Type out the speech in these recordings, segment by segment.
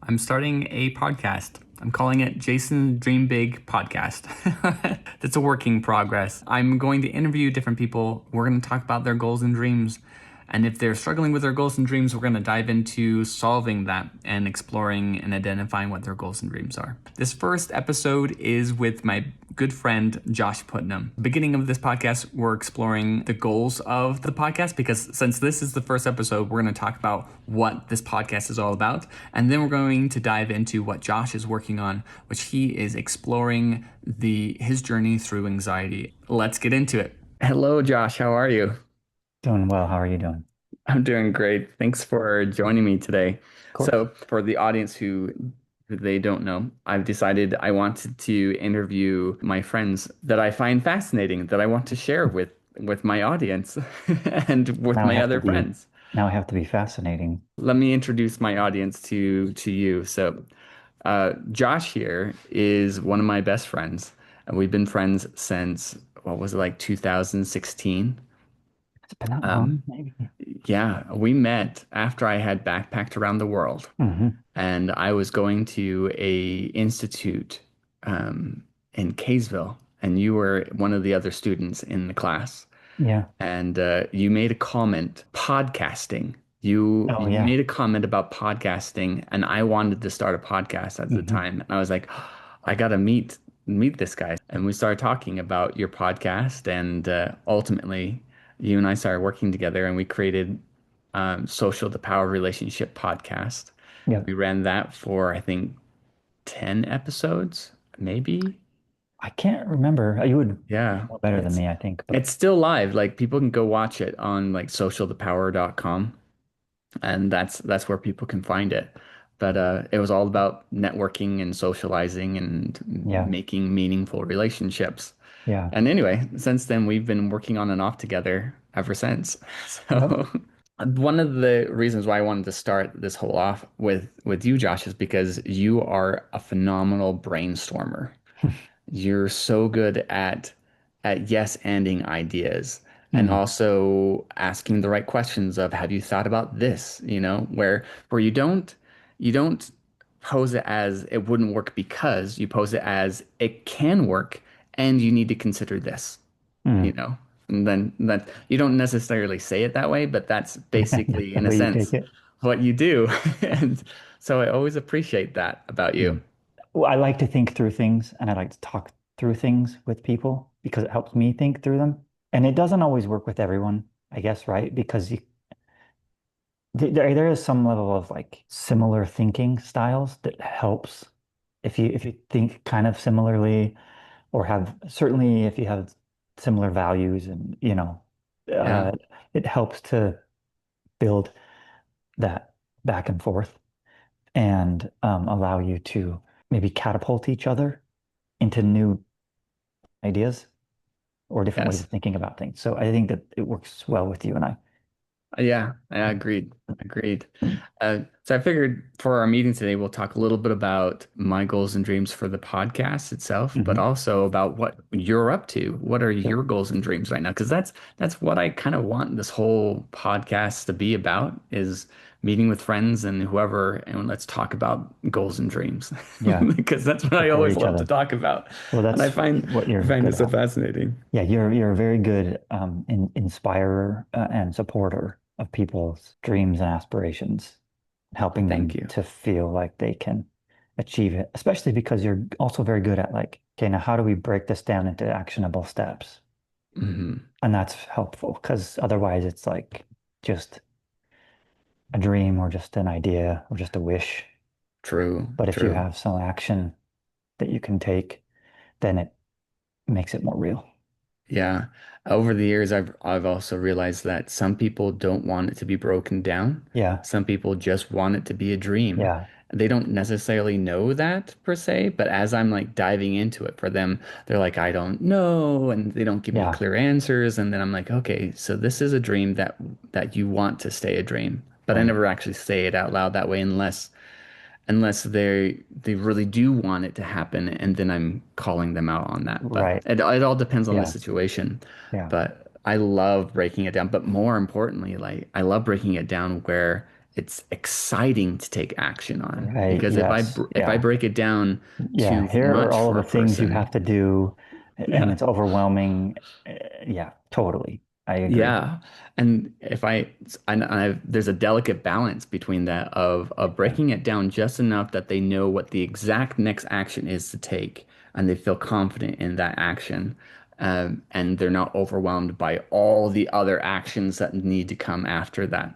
I'm starting a podcast. I'm calling it Jason Dream Big Podcast. That's a work in progress. I'm going to interview different people. We're going to talk about their goals and dreams. And if they're struggling with their goals and dreams, we're going to dive into solving that and exploring and identifying what their goals and dreams are. This first episode is with my good friend, Josh Putnam. Beginning of this podcast, we're exploring the goals of the podcast because since this is the first episode, we're going to talk about what this podcast is all about. And then we're going to dive into what Josh is working on, which he is exploring his journey through anxiety. Let's get into it. Hello, Josh. How are you? Doing well. How are you doing? I'm doing great. Thanks for joining me today. Of course. So, for the audience who they don't know, I've decided I wanted to interview my friends that I find fascinating, that I want to share with my audience and with Now I my have to other be friends. now I have to be fascinating. Let me introduce my audience to you. Josh here is one of my best friends, and we've been friends since what was it, like 2016. It's been that Um, long, maybe. Yeah, we met after I had backpacked around the world, Hmm. and I was going to a institute in Kaysville, and you were one of the other students in the class, Yeah. and you made a comment podcasting. You Oh yeah. made a comment about podcasting, and I wanted to start a podcast at the Hmm. time, and I was like, I gotta meet this guy, and we started talking about your podcast, and ultimately, you and I started working together, and we created Social the Power Relationship podcast. Yeah. We ran that for I think 10 episodes, maybe. I can't remember. You would Yeah, know better than it's me, I think, but it's still live. Like people can go watch it on like socialthepower.com, and that's where people can find it. But it was all about networking and socializing and yeah. making meaningful relationships. Yeah. And anyway, since then we've been working on and off together ever since. Yep. So one of the reasons why I wanted to start this whole off with you, Josh, is because you are a phenomenal brainstormer. You're so good at yes-anding ideas and Hmm. also asking the right questions of have you thought about this, where you don't pose it as it wouldn't work because you pose it as it can work and you need to consider this, you Hmm. know. And then that you don't necessarily say it that way, but that's basically The in a way you take sense it. what you do. And so I always appreciate that about Hmm. you. Well, I like to think through things and I like to talk through things with people because it helps me think through them. And it doesn't always work with everyone, I guess, right? Because there is some level of like similar thinking styles that helps if you think kind of similarly or have certainly if you have similar values and Yeah. uh, it helps to build that back and forth and allow you to maybe catapult each other into new ideas or different ways Yes. of thinking about things. So I think that it works well with you and I. Yeah, I agreed. Agreed. So I figured for our meeting today, we'll talk a little bit about my goals and dreams for the podcast itself, but Hmm. also about what you're up to. What are Sure. your goals and dreams right now? Because that's what I kind of want this whole podcast to be about is meeting with friends and whoever, and let's talk about goals and dreams. Yeah. Because that's what I Support always each love to other. talk about. Well, And I that's find what I you're find good it so at. fascinating. Yeah, you're a very good inspirer and supporter of people's dreams and aspirations, helping Thank them you. to feel like they can achieve it, especially because you're also very good at like, okay, now how do we break this down into actionable steps? Hmm. And that's helpful because otherwise it's like just a dream or just an idea or just a wish. True, But if you true. have some action that you can take, then it makes it more real. Yeah. Over the years, I've also realized that some people don't want it to be broken down. Yeah, Some people just want it to be a dream. yeah, They don't necessarily know that per se, but as I'm like diving into it for them, they're like, I don't know, and they don't give me yeah, clear answers. And then I'm like, okay, so this is a dream that you want to stay a dream. But I right, never actually say it out loud that way unless they really do want it to happen, and then I'm calling them out on that. But right. it all depends on the Yeah, situation. yeah. But I love breaking it down. But more importantly, like I love breaking it down where it's exciting to take action on. Right. Because Yes. if I Yeah. break it down Yeah. too Here are much all of for the a things you have person, to do, and yeah. it's overwhelming. Yeah, totally. I agree. Yeah, and if there's a delicate balance between that of Yeah. breaking it down just enough that they know what the exact next action is to take, and they feel confident in that action, and they're not overwhelmed by all the other actions that need to come after that.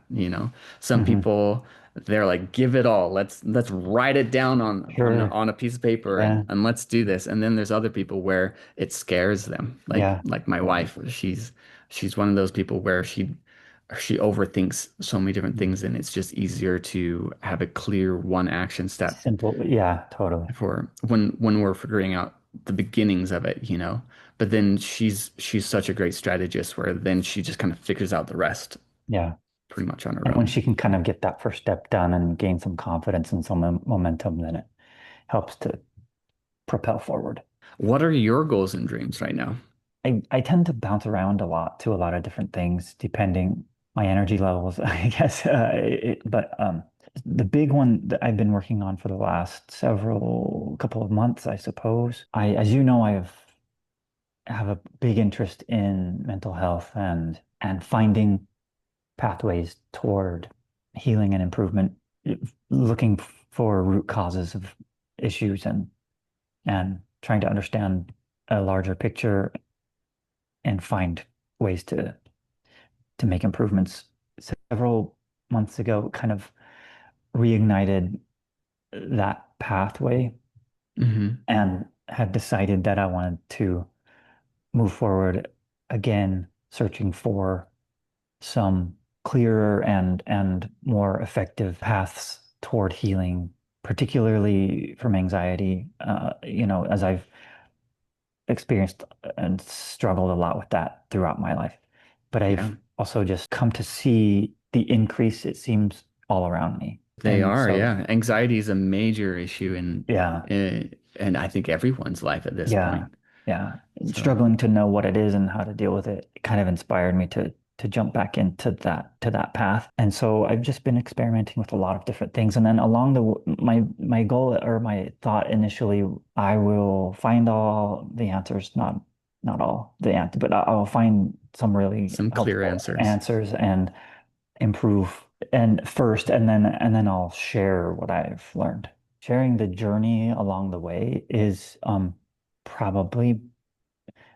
Some Hmm. people they're like, give it all. Let's write it down Sure. on a piece of paper Yeah. and let's do this. And then there's other people where it scares them, Yeah. like my Yeah. wife. She's one of those people where she overthinks so many different things, Mhm. and it's just easier to have a clear one action step Simple. Yeah, totally. for when we're figuring out the beginnings of it. But then she's such a great strategist where then she just kind of figures out the rest Yeah. pretty much on her And when own. she can kind of get that first step done and gain some confidence and some momentum, then it helps to propel forward. What are your goals and dreams right now? I tend to bounce around a lot to a lot of different things, depending my energy levels, I guess. But the big one that I've been working on for the last several couple of months, I suppose. As you know, have a big interest in mental health and finding pathways toward healing and improvement, looking for root causes of issues and trying to understand a larger picture and find ways to make improvements. Several months ago, kind of reignited that pathway Hmm. and had decided that I wanted to move forward again, searching for some clearer and more effective paths toward healing, particularly from anxiety. As I've experienced and struggled a lot with that throughout my life. But Yeah, I've also just come to see the increase, it seems, all around me. they And are. so, Yeah, anxiety is a major issue yeah, in I think everyone's life at this yeah, point. yeah. So Struggling to know what it is and how to deal with it kind of inspired me to jump back into that path. And so I've just been experimenting with a lot of different things. And then along my goal or my thought initially, I will find all the answers, not all the answer, but I'll find some really some clear helpful answers. answers and improve and first, and then I'll share what I've learned. Sharing the journey along the way is probably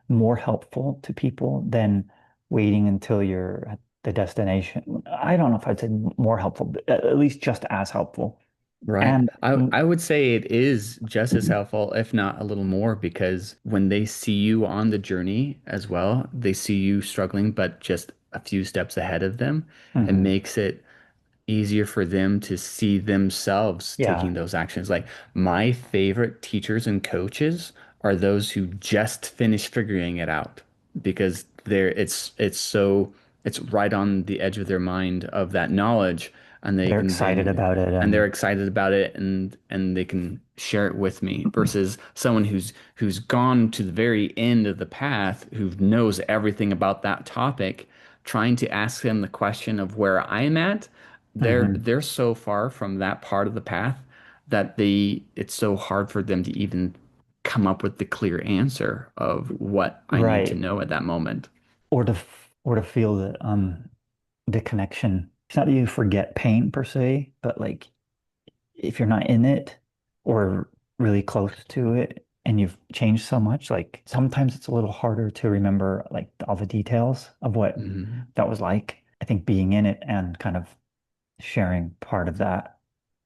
more helpful to people than waiting until you're at the destination. I don't know if I'd say more helpful, but at least just as helpful. Right. And I would say it is just as helpful, if not a little more, because when they see you on the journey as well, they see you struggling, but just a few steps ahead of them. It mhm, makes it easier for them to see themselves taking yeah, those actions. Like my favorite teachers and coaches are those who just finished figuring it out because it's right on the edge of their mind of that knowledge and they they're can excited then about it and they're and excited about it and they can share it with me versus someone who's gone to the very end of the path who knows everything about that topic trying to ask them the question of where I'm at mhm, they're so far from that part of the path that it's so hard for them to even come up with the clear answer of what I need to right. know at that moment. Or to feel the connection. It's not that you forget pain per se, but like if you're not in it or really close to it and you've changed so much, like sometimes it's a little harder to remember like all the details of what Hmm. that was like. I think being in it and kind of sharing part of that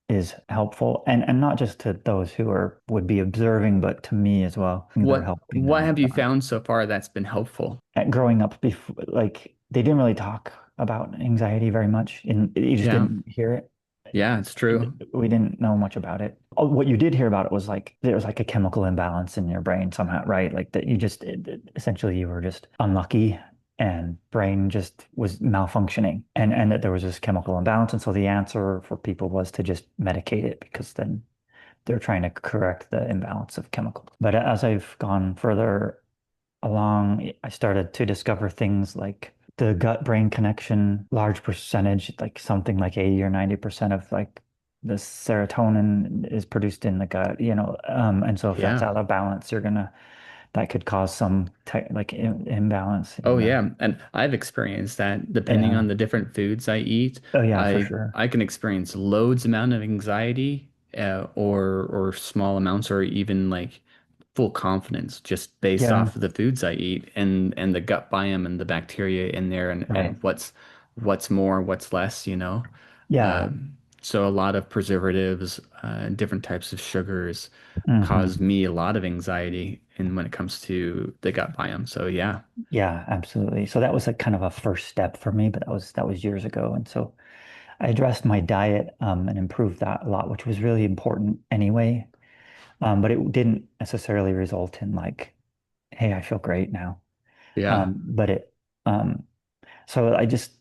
is helpful. And not just to those who are would be observing, but to me as well. They're helping What them. have you found so far that's been helpful? Growing up before, like they didn't really talk about anxiety very much, and you just Yeah. didn't hear it. Yeah, it's true. We didn't know much about it. What you did hear about it was like there was like a chemical imbalance in your brain somehow, right? Like that you just essentially you were just unlucky and brain just was malfunctioning and that there was this chemical imbalance. And so the answer for people was to just medicate it because then they're trying to correct the imbalance of chemicals. But as I've gone further along, I started to discover things like the gut-brain connection, large percentage, like something like 80 or 90% of like the serotonin is produced in the gut, and so if that's Yeah. out of balance, that could cause some like imbalance Oh in the, yeah, and I've experienced that depending yeah. on the different foods I eat, Oh yeah, for I sure. I can experience loads amount of anxiety, or small amounts, or even like full confidence just based Yeah, off of the foods I eat and the gut biome and the bacteria in there, and right. what's more, what's less, you know. Yeah. So a lot of preservatives, different types of sugars cause Hmm. me a lot of anxiety in when it comes to the gut biome. So yeah. Yeah, absolutely. So that was like kind of a first step for me, but that was years ago. And so I addressed my diet and improved that a lot, which was really important anyway. But it didn't necessarily result in like, hey, I feel great now. Yeah. But um, so I just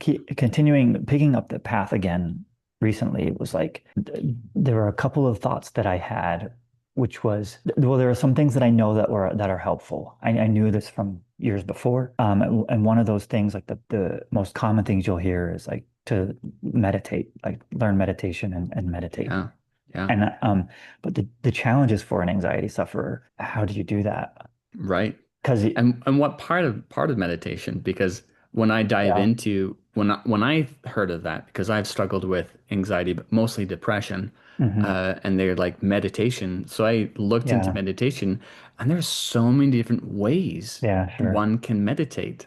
keep continuing picking up the path again recently. It was like there were a couple of thoughts that I had, which was, well, there are some things that I know that are helpful. I knew this from years before. And one of those things, like the most common things you'll hear is like to meditate, like learn meditation and meditate. Yeah. Yeah. And but the challenge is for an anxiety sufferer, how do you do that? Right. Because And what part of meditation? Because when I dive yeah. into when I heard of that, because I've struggled with anxiety, but mostly depression, Hmm. and they're like meditation. So I looked into Yeah. meditation, and there's so many different ways Yeah, sure. one can meditate.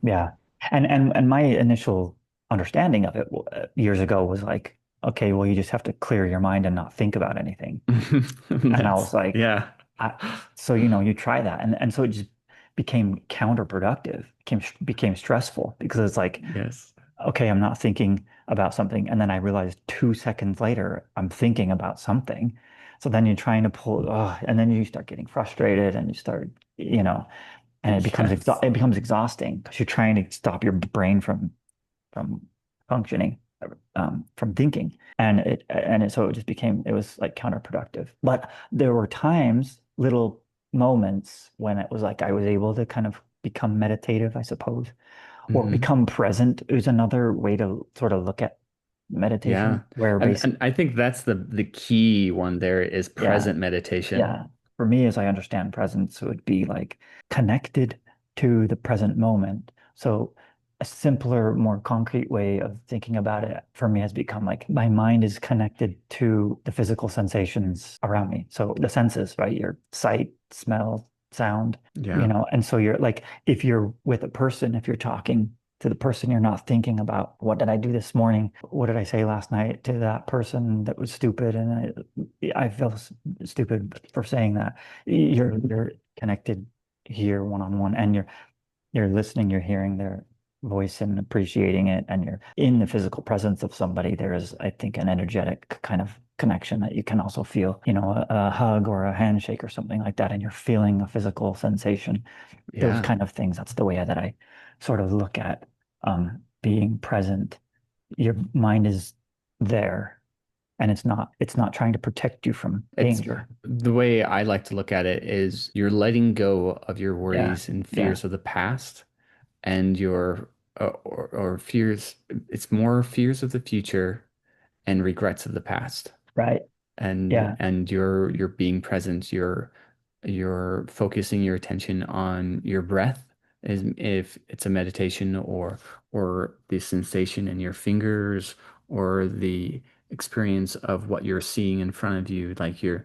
Yeah. And my initial understanding of it years ago was like, okay, well, you just have to clear your mind and not think about anything. And I was That's like, yeah. I, so you try that, and so it just became counterproductive, became stressful because it's like, Yes. okay, I'm not thinking about something, and then I realized 2 seconds later I'm thinking about something. So then you're trying to pull, and then you start getting frustrated, and you start, and Yes. it becomes exhausting because you're trying to stop your brain from functioning, from thinking, so it just became it was like counterproductive. But there were times, little moments when it was like I was able to kind of become meditative, I suppose, or Hmm. become present is another way to sort of look at Yeah. meditation, where And I think that's the key one there is yeah. present meditation. Yeah. For me, as I understand presence, would be like connected to the present moment. So a simpler, more concrete way of thinking about it for me has become like my mind is connected to the physical sensations around me. So the senses, right? Your sight, smell, sound, Yeah. and so you're like, if you're with a person, if you're talking to the person, you're not thinking about what did I do this morning? What did I say last night to that person that was stupid? And I feel stupid for saying that. You're connected here one on one, and you're listening, you're hearing their voice and appreciating it, and you're in the physical presence of somebody. There is, I think, an energetic kind of connection that you can also feel, a hug or a handshake or something like that, and you're feeling a physical sensation. Those Yeah. kind of things. That's the way that I sort of look at being present. Your mind is there, and it's not trying to protect you from It's danger. the way I like to look at it is you're letting go of your Yeah. worries and Yeah. fears of the past and your or fears. It's more fears of the future and regrets of the past. Right. and Yeah. and you're being present, you're focusing your attention on your breath, as if it's a meditation, or the sensation in your fingers, or the experience of what you're seeing in front of you, like you're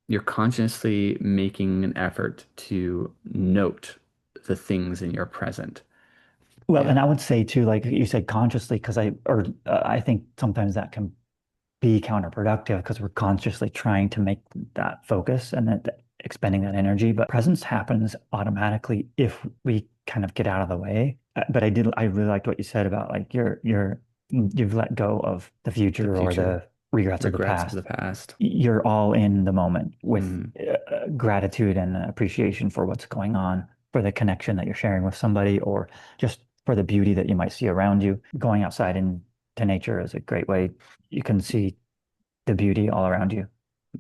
you're consciously making an effort to note the things in your present. Well, and Yeah. I would say too, like you said, consciously, because I think sometimes that can be counterproductive because we're consciously trying to make that focus and expending that energy. But presence happens automatically if we kind of get out of the way. But I really liked what you said about like you've let go of the The future or future the regrets of the regrets of past. the past. You're all in the moment with Mm. gratitude and appreciation for what's going on, for the connection that you're sharing with somebody, or just for the beauty that you might see around you. Going outside into nature is a great way. You can see the beauty all around you.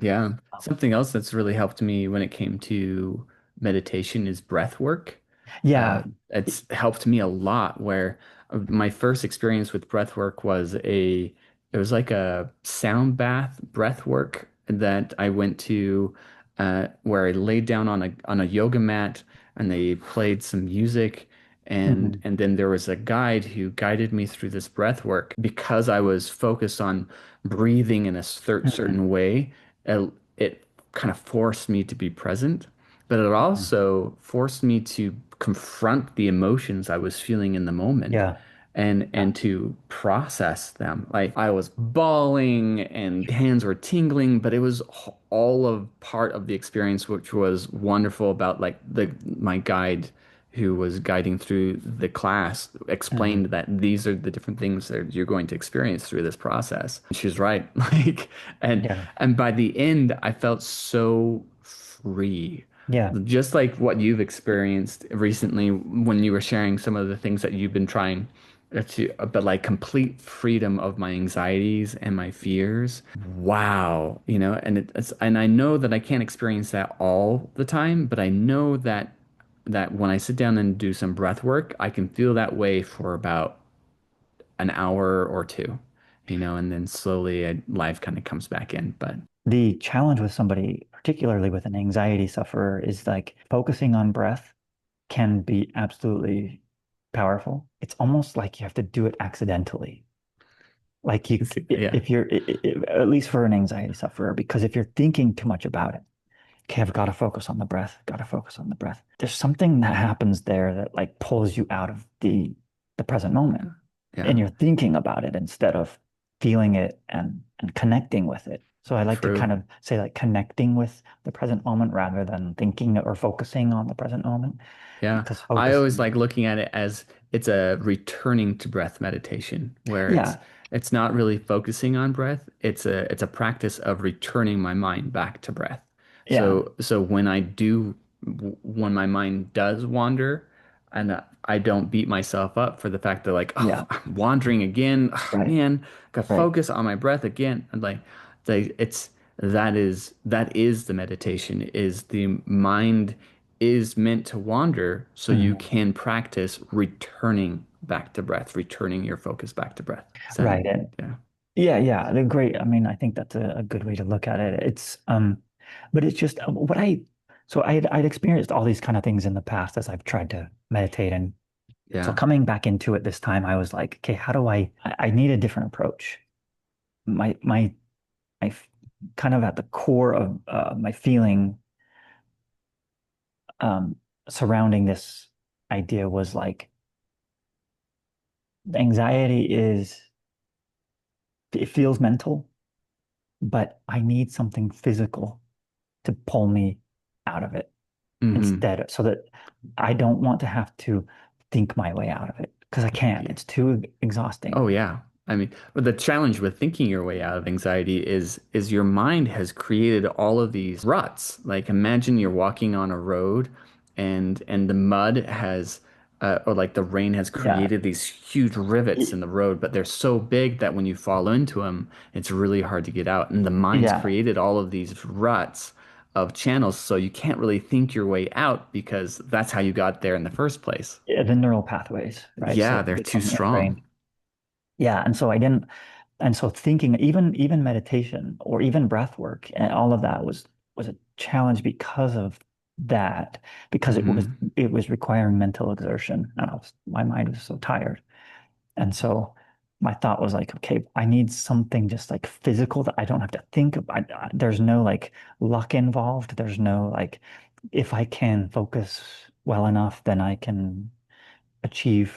Yeah. Something else that's really helped me when it came to meditation is breath work. Yeah. It's helped me a lot where my first experience with breath work was it was like a sound bath breath work that I went to where I laid down on a yoga mat and they played some music Hmm. and then there was a guide who guided me through this breath work because I was focused on breathing in a certain Hmm. way. It kind of forced me to be present, but it Hmm. also forced me to confront the emotions I was feeling in the moment Yeah. Yeah. and to process them. Like I was bawling and hands were tingling, but it was all of part of the experience, which was wonderful about like the my guide who was guiding through the class explained Hmm. that these are the different things that you're going to experience through this process. And she was right. Like and Yeah. and by the end I felt so free, Yeah. just like what you've experienced recently when you were sharing some of the things that you've been trying to, but like complete freedom of my anxieties and my fears. Wow, and I know that I can't experience that all the time, but I know that when I sit down and do some breath work, I can feel that way for about an hour or two, and then slowly life kind of comes back in. But The challenge with somebody, particularly with an anxiety sufferer, is like focusing on breath can be absolutely powerful. It's almost like you have to do it accidentally. Like you, yeah, if you're, at least for an anxiety sufferer, because if you're thinking too much about it, okay, I've got to focus on the breath, got to focus on the breath. There's something that happens there that like pulls you out of the present moment. yeah, yeah, And you're thinking about it instead of feeling it and connecting with it. So I like to kind true. of say like connecting with the present moment rather than thinking or focusing on the present moment Yeah, because I always focusing, like looking at it as it's a returning to breath meditation where yeah, it's not really focusing on breath. It's a practice of returning my mind back to breath. yeah, So when my mind does wander, and I don't beat myself up for the fact that like, oh, yeah, I'm wandering again. Oh, right, man, gotta right. focus on my breath again. And like it's that is the meditation is the mind is meant to wander so you Mhm. can practice returning back to breath, returning your focus back to breath. So, Right. And yeah. yeah, yeah, they're great. I mean, I think that's a good way to look at it. But it's just so I'd experienced all these kind of things in the past as I've tried to meditate. And so Yeah. coming back into it this time, I was like, okay, how do I need a different approach. My kind of at the core of my feeling um, surrounding this idea was like anxiety it feels mental, but I need something physical to pull me out of it Hmm. instead, so that I don't want to have to think my way out of it because I can't. It's too Oh exhausting. yeah. I mean, but the challenge with thinking your way out of anxiety is your mind has created all of these ruts. Like imagine you're walking on a road and the mud has or like the rain has Yeah. created these huge rivets in Y- the road, but they're so big that when you fall into them, it's really hard to get out. And the mind's Yeah. created all of these ruts of channels, so you can't really think your way out because that's how you got there in the first place. Yeah, the neural pathways, right? Yeah, So they're too become strong. ingrained. Yeah, and so I didn't, and so thinking, even meditation or even breath work, and all of that was a challenge because of that, because Hmm. it was requiring mental exertion, and my mind was so tired, and so my thought was like, okay, I need something just like physical that I don't have to think about. There's no like luck involved. There's no like, if I can focus well enough, then I can achieve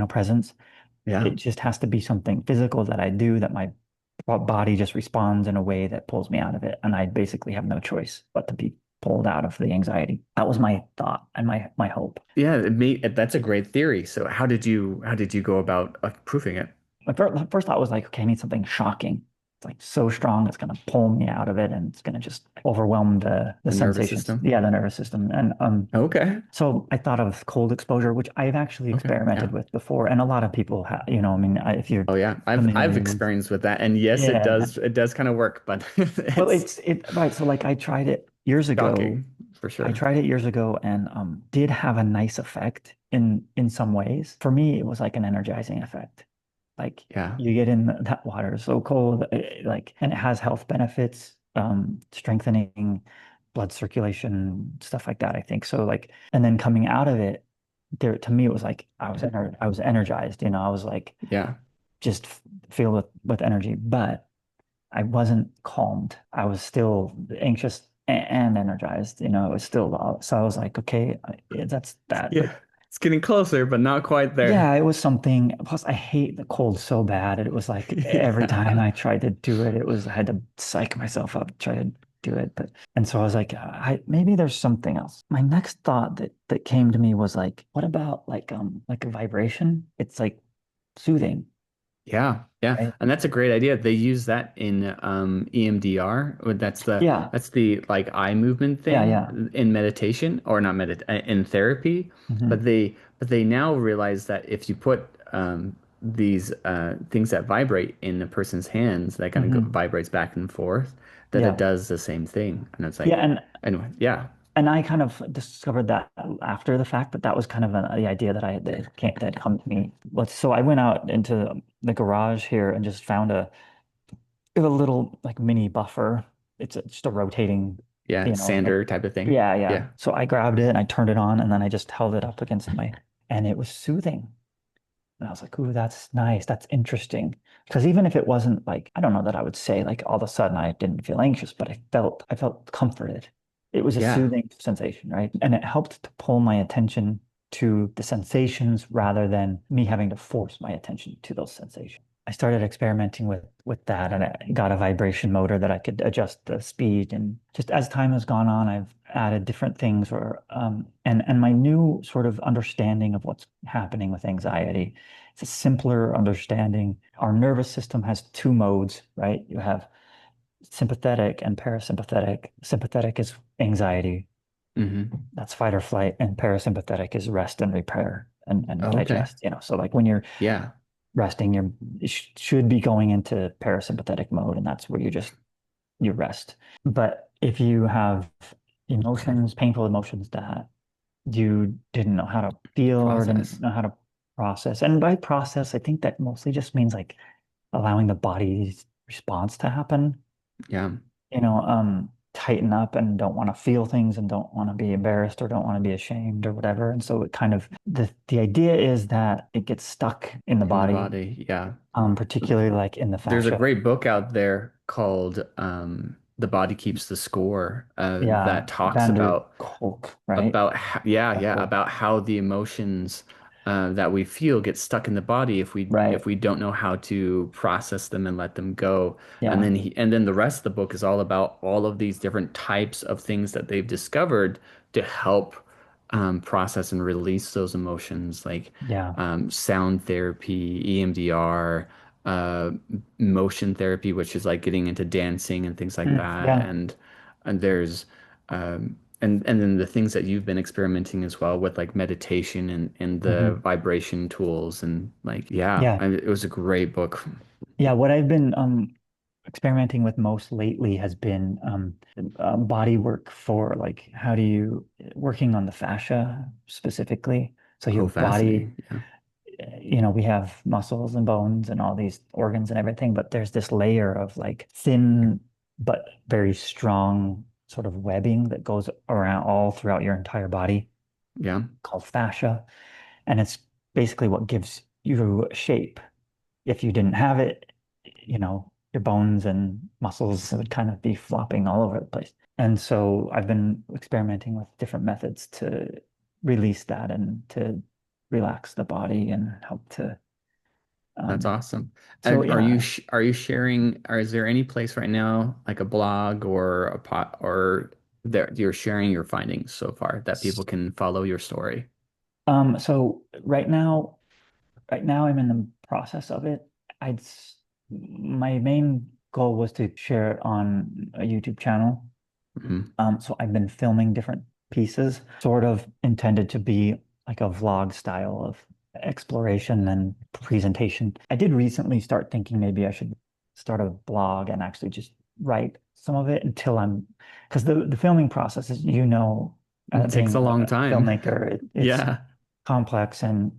presence. Yeah. It just has to be something physical that I do that my body just responds in a way that pulls me out of it. And I basically have no choice but to be pulled out of the anxiety. That was my thought and my hope. Yeah, that's a great theory. So how did you go about proving it? My first thought was like, okay, I need something shocking. It's like so strong, it's going to pull me out of it and it's going to just overwhelm the The nervous sensations. system. Yeah, the nervous system. And Okay. so I thought of cold exposure, which I've actually Okay. experimented Yeah. with before. And a lot of people have, I mean, if you're Oh yeah. I've familiar with, experienced with that. And yes, it yeah. does kind of work, but Well, it's right. So like I tried it years ago. shocking. for I sure. tried it years ago and did have a nice effect in some ways. For me, it was like an energizing effect. Like Yeah. you get in that water is so cold, like, and it has health benefits, strengthening blood circulation, stuff like that, I think. So like, and then coming out of it, there to me it was like I was energized, you know, I was like Yeah. just filled with energy, but I wasn't calmed. I was still anxious and energized, you know, it was still so I was like, okay, that's that. But Yeah. It's getting closer, but not quite there. yeah, it was something. Plus, I hate the cold so bad. It was like every time Yeah. I tried to do it, it was I had to psych myself up to try to do it. But and so I was like, I maybe there's something else. My next thought that came to me was like, what about like a vibration? It's like soothing, Yeah, yeah, right? and that's a great idea. They use that in EMDR. Yeah, That's the like eye movement yeah, thing yeah. in meditation or not in therapy. Hmm. But they now realize that if you put these things that vibrate in a person's hands, that kind of Hmm. vibrates back and forth, that it Yeah, does the same thing. And it's yeah, like anyway, yeah, and I kind of discovered that after the fact, but that was kind of the idea that that had come to me. But so I went out into the garage here and just found a little like mini buffer. Just a rotating, yeah, you know, like sander type of thing. yeah, yeah. Yeah, So I grabbed it and I turned it on and then I just held it up against and it was soothing. And I was like, ooh, that's nice. That's interesting. Because even if it wasn't like, I don't know that I would say like all of a sudden I didn't feel anxious, but I felt comforted. It was a yeah. soothing sensation, right? And it helped to pull my attention to the sensations rather than me having to force my attention to those sensations. I started experimenting with that and I got a vibration motor that I could adjust the speed. And just as time has gone on, I've added different things or and my new sort of understanding of what's happening with anxiety. It's a simpler understanding. Our nervous system has two modes, right? You have sympathetic and parasympathetic. Sympathetic is anxiety, Hmm. that's fight or flight, and parasympathetic is rest and repair and Oh, okay. digest. You know, so like when you're Yeah. resting, you should be going into parasympathetic mode, and that's where you rest. But if you have emotions, painful emotions that you didn't know how to feel or didn't Process. know how to process, and by process, I think that mostly just means like allowing the body's response to happen. Yeah. You know, tighten up and don't want to feel things and don't want to be embarrassed or don't want to be ashamed or whatever. And so it kind of the idea is that it gets stuck in the In the body, body. Yeah. particularly like in the There's a fascia. great book out there called The Body Keeps the Score Yeah, that talks Van der Kolk, right? about how, yeah, Van yeah, Kolk, about how the emotions that we feel get stuck in the body right? if we don't know how to process them and let them go. Yeah, And then the rest of the book is all about all of these different types of things that they've discovered to help process and release those emotions, like yeah, sound therapy, EMDR, uh, motion therapy, which is like getting into dancing and things like that, yeah, and there's and then the things that you've been experimenting as well with like meditation and the hmm, vibration tools and like yeah, yeah, it was a great book. yeah. What I've been experimenting with most lately has been body work for like how do you working on the fascia specifically. So Oh, your body, fascinating. Yeah. you know, we have muscles and bones and all these organs and everything, but there's this layer of like thin but very strong sort of webbing that goes around all throughout your entire body Yeah. called fascia. And it's basically what gives you shape. If you didn't have it, you know, your bones and muscles would kind of be flopping all over the place. And so I've been experimenting with different methods to release that and to relax the body and help to That's um awesome. so yeah. Are you sharing, or is there any place right now, like a blog or a pot or that you're sharing your findings so far that people can follow your story? So right now I'm in the process of it. I'd my main goal was to share it on a YouTube channel. Hmm. So I've been filming different pieces, sort of intended to be like a vlog style of exploration and presentation. I did recently start thinking maybe I should start a blog and actually just write some of it until because the filming process is, It takes being a long a time. filmmaker, it's Yeah. complex and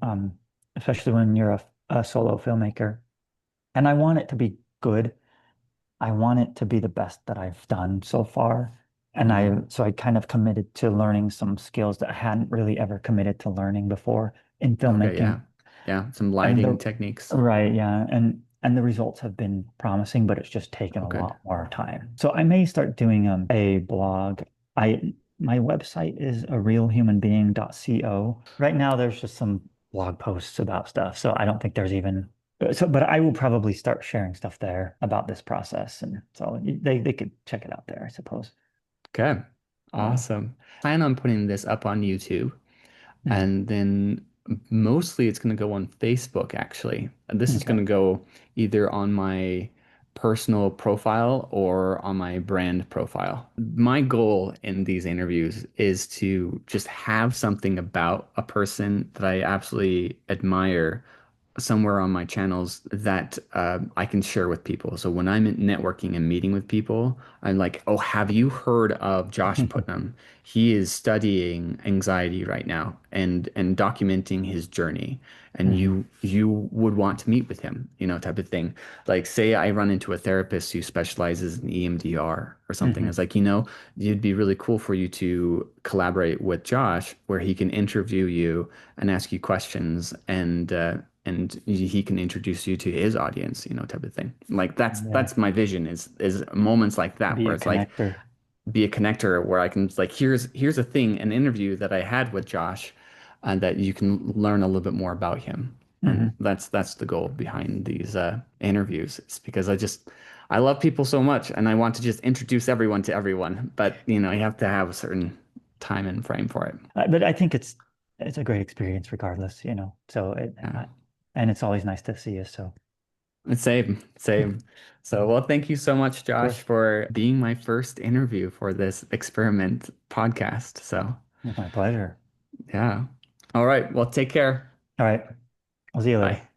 especially when you're a solo filmmaker. And I want it to be good. I want it to be the best that I've done so far. And Mm. so I kind of committed to learning some skills that I hadn't really ever committed to learning before in Okay, filmmaking. yeah. Yeah, some And lighting techniques. right, yeah. And the results have been promising, but it's just taken Oh, a good. lot more time. So I may start doing a blog. I My website is arealhumanbeing.co. Right now there's just some blog posts about stuff. So I don't think there's even but I will probably start sharing stuff there about this process. And so they could check it out there, I suppose. Okay. So Awesome. Plan on putting this up on YouTube. hmm, And then mostly it's going to go on Facebook, actually. And this is going okay. to go either on my personal profile or on my brand profile. My goal in these interviews is to just have something about a person that I absolutely admire somewhere on my channels that I can share with people. So when I'm networking and meeting with people, I'm like, oh, have you heard of Josh Putnam? He is studying anxiety right now and documenting his journey. And Hmm, you would want to meet with him, type of thing. Like say I run into a therapist who specializes in EMDR or something. hmm, It's like, it'd be really cool for you to collaborate with Josh where he can interview you and ask you questions and he can introduce you to his audience, type of thing. Like yeah. that's my vision is moments like that Be where a it's like connector. be a connector where I can like here's a thing, an interview that I had with Josh, and that you can learn a little bit more about him. And Hmm. that's the goal behind these interviews. It's because I love people so much and I want to just introduce everyone to everyone, but you have to have a certain time and frame for it. But I think it's a great experience regardless, So Yeah. and it's always nice to see you. So Same, same. So, well, thank you so much, of Josh, course, for being my first interview for this experiment podcast. So, it's my pleasure. yeah. All right. Well, take care. All right, I'll see you Bye. later.